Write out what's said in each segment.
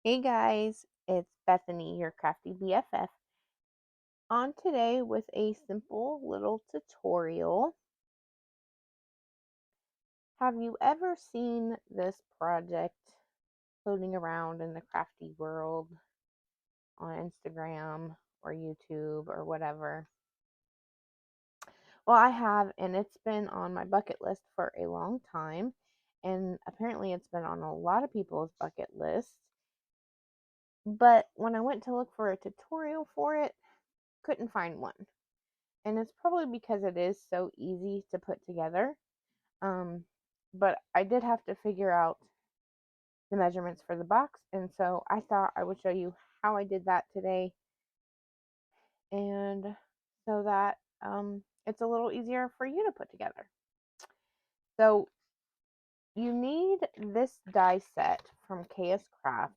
Hey guys, it's Bethany, your crafty BFF, on today with a simple little tutorial. Have you ever seen this project floating around in the crafty world on Instagram or YouTube or whatever? Well, I have, and it's been on my bucket list for a long time, and apparently it's been on a lot of people's bucket lists. But when I went to look for a tutorial for it, couldn't find one. And it's probably because it is so easy to put together. Um, but I did have to figure out the measurements for the box, and so I thought I would show you how I did that today, and so that it's a little easier for you to put together. So you need this die set from KSCrafts.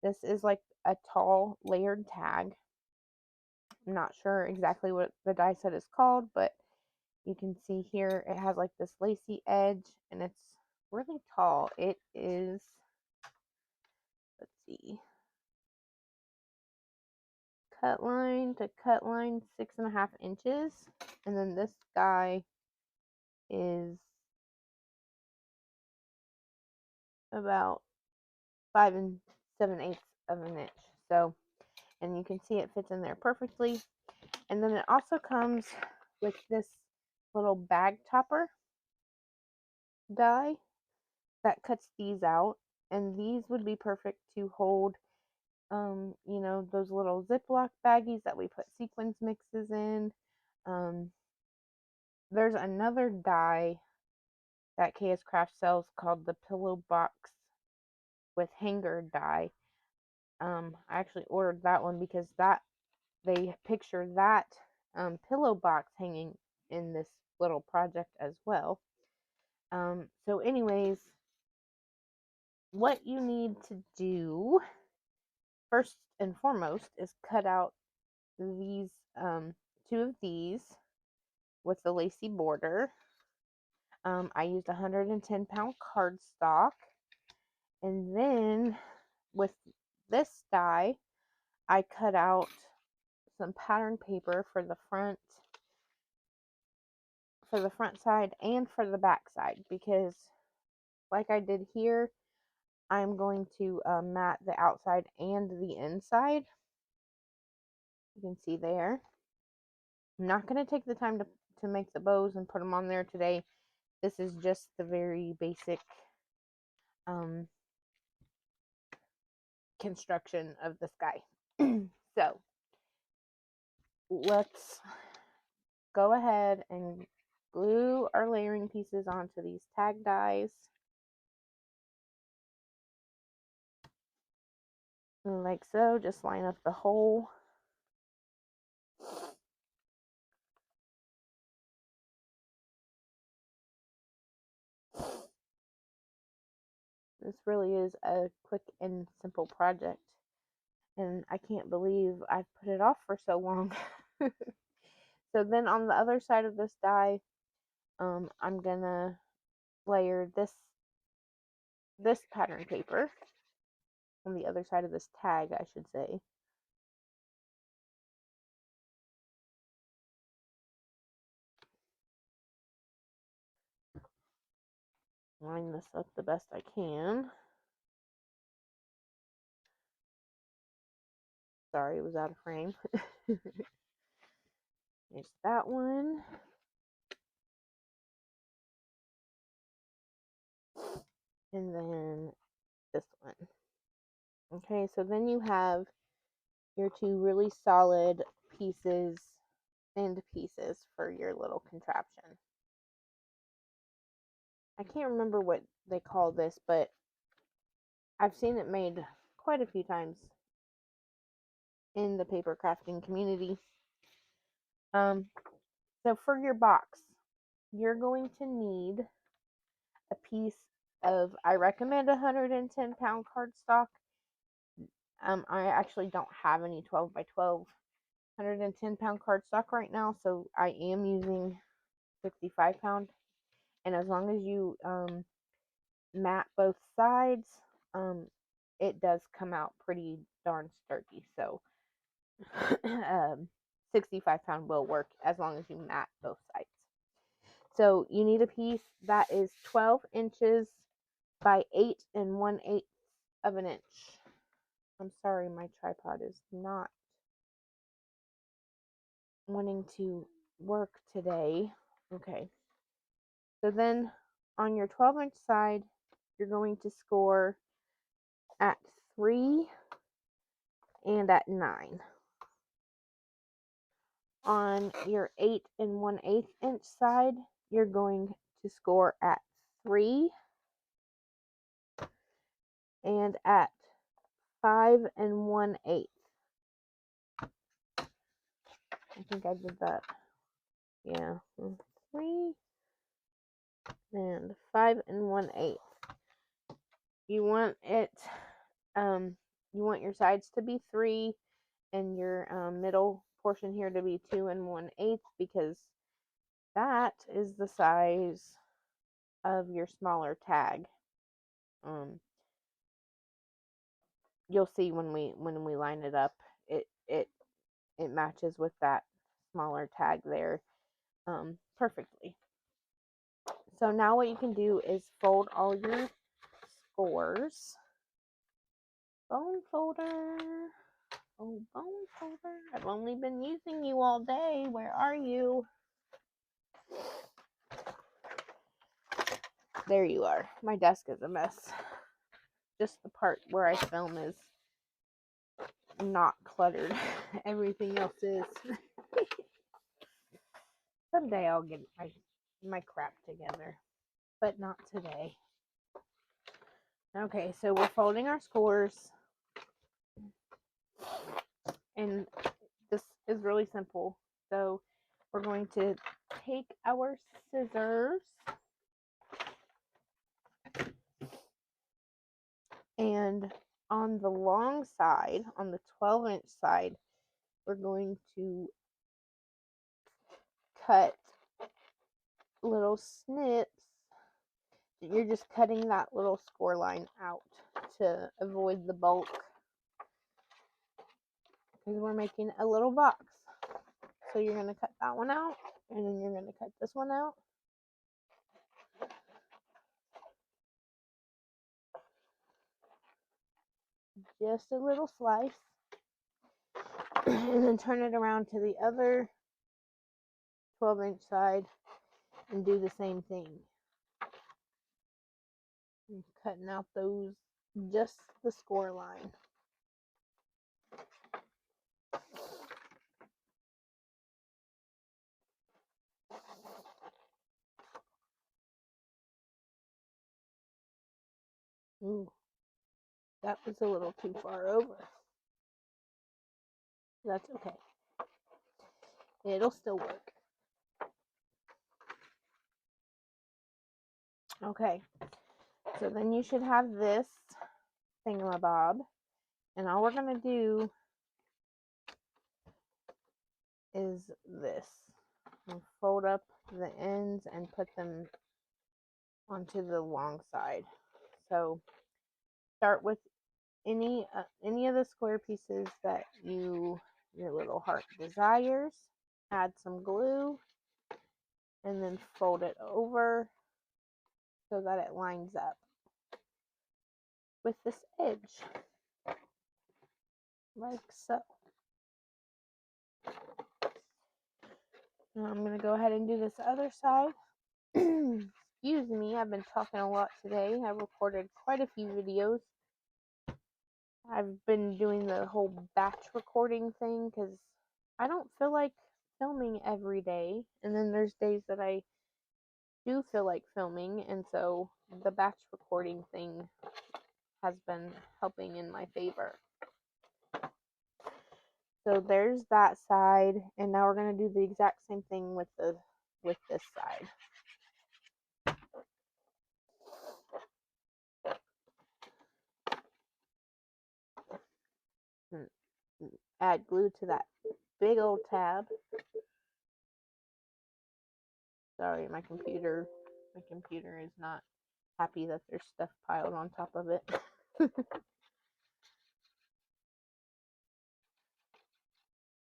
This is like a tall layered tag. I'm not sure exactly what the die set is called, but you can see here it has like this lacy edge and it's really tall. It is, let's see, cut line to cut line 6.5 inches. And then this guy is about 5 7/8 of an inch. So, and you can see it fits in there perfectly. And then it also comes with this little bag topper die that cuts these out. And these would be perfect to hold those little Ziploc baggies that we put sequins mixes in. Um, there's another die that KSCrafts sells called the pillow box with hanger die. I actually ordered that one because that they picture that pillow box hanging in this little project as well. So anyways, what you need to do first and foremost is cut out these two of these with the lacy border. I used 110-pound cardstock, and then with this die, I cut out some pattern paper for the front side and for the back side, because like I did here, I'm going to mat the outside and the inside. You can see there. I'm not going to take the time to make the bows and put them on there today. This is just the very basic um, construction of the sky. So let's go ahead and glue our layering pieces onto these tag dies. Like so, just line up the hole. This really is a quick and simple project, and I can't believe I've put it off for so long. So then on the other side of this die, I'm gonna layer this pattern paper on the other side of this tag, I should say. Line this up the best I can. Sorry, it was out of frame. There's that one. And then this one. Okay, so then you have your two really solid pieces, end pieces for your little contraption. I can't remember what they call this, but I've seen it made quite a few times in the paper crafting community. So for your box, you're going to need a piece of, I recommend 110-pound cardstock. I actually don't have any 12 by 12 110-pound cardstock right now, so I am using 65-pound. And as long as you mat both sides, it does come out pretty darn sturdy. So 65-pound will work as long as you mat both sides. So you need a piece that is 12 inches by 8 1/8 of an inch. I'm sorry, my tripod is not wanting to work today. Okay. So then on your 12-inch side, you're going to score at 3 and at 9. On your 8 1/8 inch side, you're going to score at 3 and at 5 1/8. I think I did that. Yeah. 3 and 5 1/8. You want it, you want your sides to be 3 and your middle portion here to be 2 1/8, because that is the size of your smaller tag. You'll see when we line it up, it matches with that smaller tag there perfectly. So now what you can do is fold all your scores. Bone folder. Oh, bone folder. I've only been using you all day. Where are you? There you are. My desk is a mess. Just the part where I film is not cluttered. Everything else is. Someday I'll get my crap together, but not today. Okay, so we're folding our scores, and this is really simple. So we're going to take our scissors and on the long side, on the 12-inch side, we're going to cut little snips. You're just cutting that little score line out to avoid the bulk, because we're making a little box. So you're going to cut that one out, and then you're going to cut this one out. Just a little slice. And then turn it around to the other 12-inch side and do the same thing. And cutting out those, just the score line. Ooh, that was a little too far over. That's okay. It'll still work. Okay, so then you should have this thingamabob, and all we're going to do is this. And fold up the ends and put them onto the long side. So start with any of the square pieces that your little heart desires. Add some glue and then fold it over so that it lines up with this edge, like so. Now I'm going to go ahead and do this other side. Excuse me, I've been talking a lot today. I recorded quite a few videos. I've been doing the whole batch recording thing because I don't feel like filming every day, and then there's days that I do feel like filming, and so the batch recording thing has been helping in my favor. So there's that side, and now we're going to do the exact same thing with this side. Add glue to that big old tab. Sorry, my computer is not happy that there's stuff piled on top of it.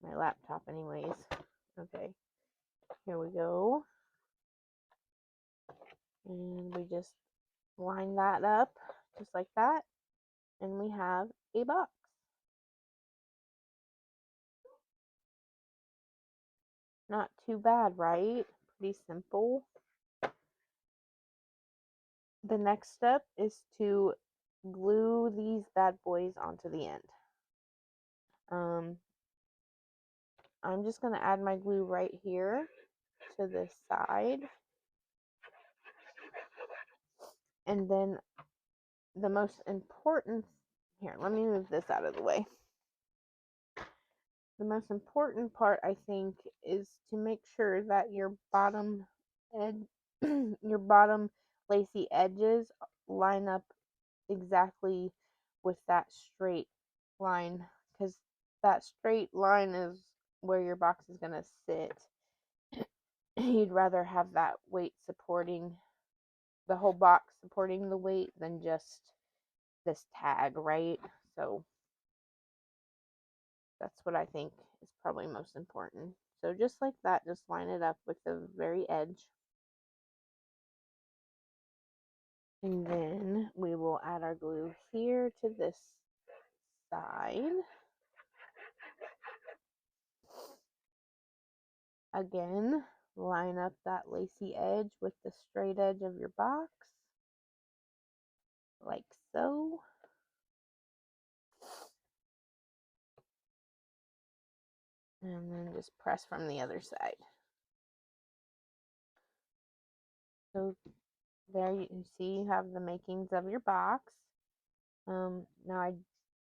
my laptop anyways. Okay, here we go. And we just line that up just like that. And we have a box. Not too bad, right? Pretty simple. The next step is to glue these bad boys onto the end. I'm just going to add my glue right here to this side. And then the most important, here, let me move this out of the way. The most important part, I think, is to make sure that your bottom edge, your bottom lacy edges line up exactly with that straight line, because that straight line is where your box is going to sit. You'd rather have that weight supporting the whole box, supporting the weight, than just this tag, right? So that's what I think is probably most important. So just like that, just line it up with the very edge. And then we will add our glue here to this side. Again, line up that lacy edge with the straight edge of your box, like so. And then just press from the other side. So there you see you have the makings of your box. Now I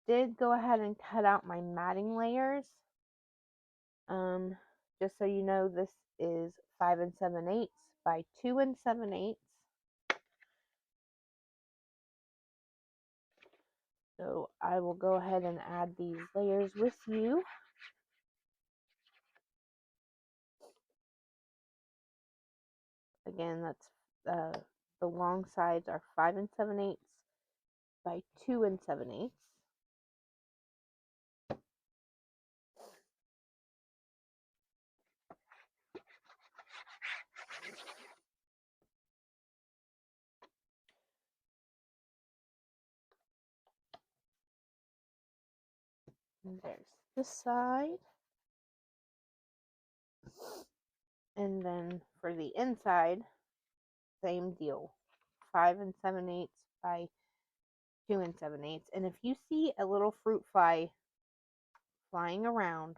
did go ahead and cut out my matting layers. Just so you know, this is 5 7/8 by 2 7/8. So I will go ahead and add these layers with you. Again, that's the long sides are 5 7/8 by 2 7/8. And there's this side. And then for the inside, same deal. 5 7/8 by 2 7/8. And if you see a little fruit fly flying around,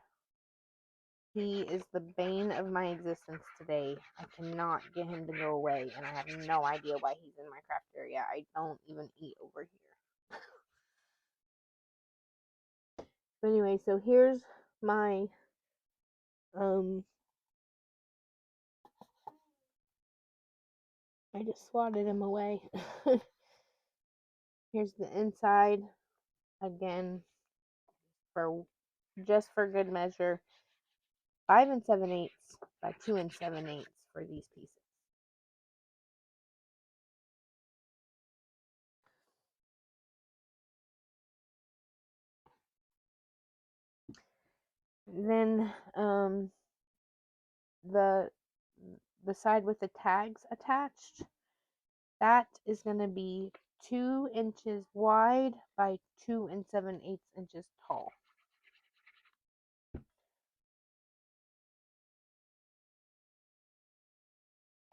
he is the bane of my existence today. I cannot get him to go away, and I have no idea why he's in my craft area. I don't even eat over here. But anyway, so here's my I just swatted him away. Here's the inside. Again, just for good measure, 5 7/8 by 2 7/8 for these pieces. Then the side with the tags attached, that is going to be 2 inches wide by 2 7/8 inches tall.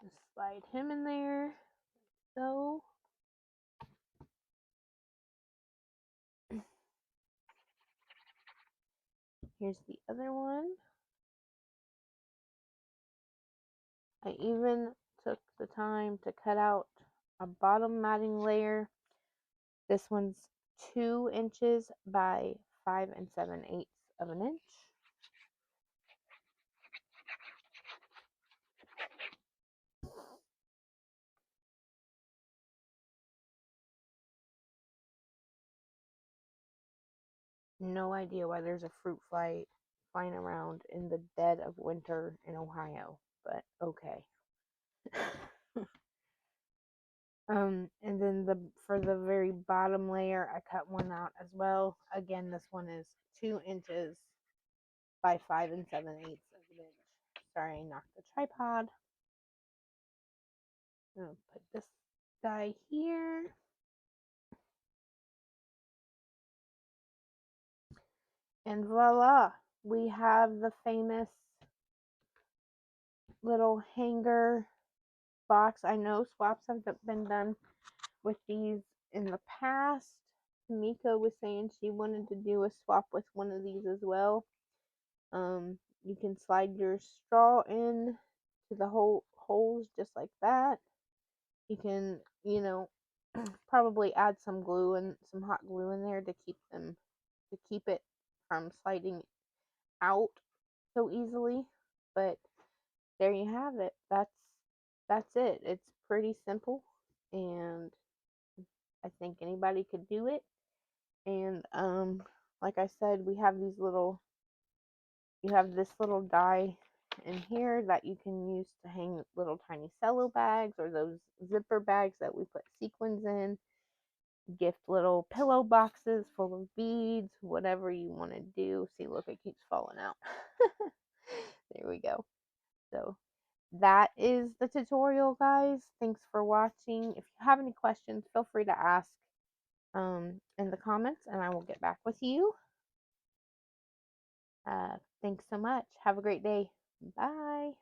Just slide him in there, so. Here's the other one. I even took the time to cut out a bottom matting layer. This one's 2 inches by 5 7/8 of an inch. No idea why there's a fruit fly flying around in the dead of winter in Ohio, but okay. And then for the very bottom layer, I cut one out as well. Again, this one is 2 inches by 5 7/8 of an inch. Sorry, I knocked the tripod. I'm gonna put this guy here. And voila, we have the famous little hanger box. I know swaps have been done with these in the past. Miko was saying she wanted to do a swap with one of these as well. You can slide your straw in to the holes just like that. You can, probably add some glue and some hot glue in there to keep it from sliding out so easily. But there you have it. That's it. It's pretty simple, and I think anybody could do it. And like I said, you have this little die in here that you can use to hang little tiny cello bags or those zipper bags that we put sequins in, gift little pillow boxes full of beads, whatever you want to do. See, look, it keeps falling out. There we go. So that is the tutorial, guys. Thanks for watching. If you have any questions, feel free to ask in the comments, and I will get back with you. Thanks so much. Have a great day. Bye.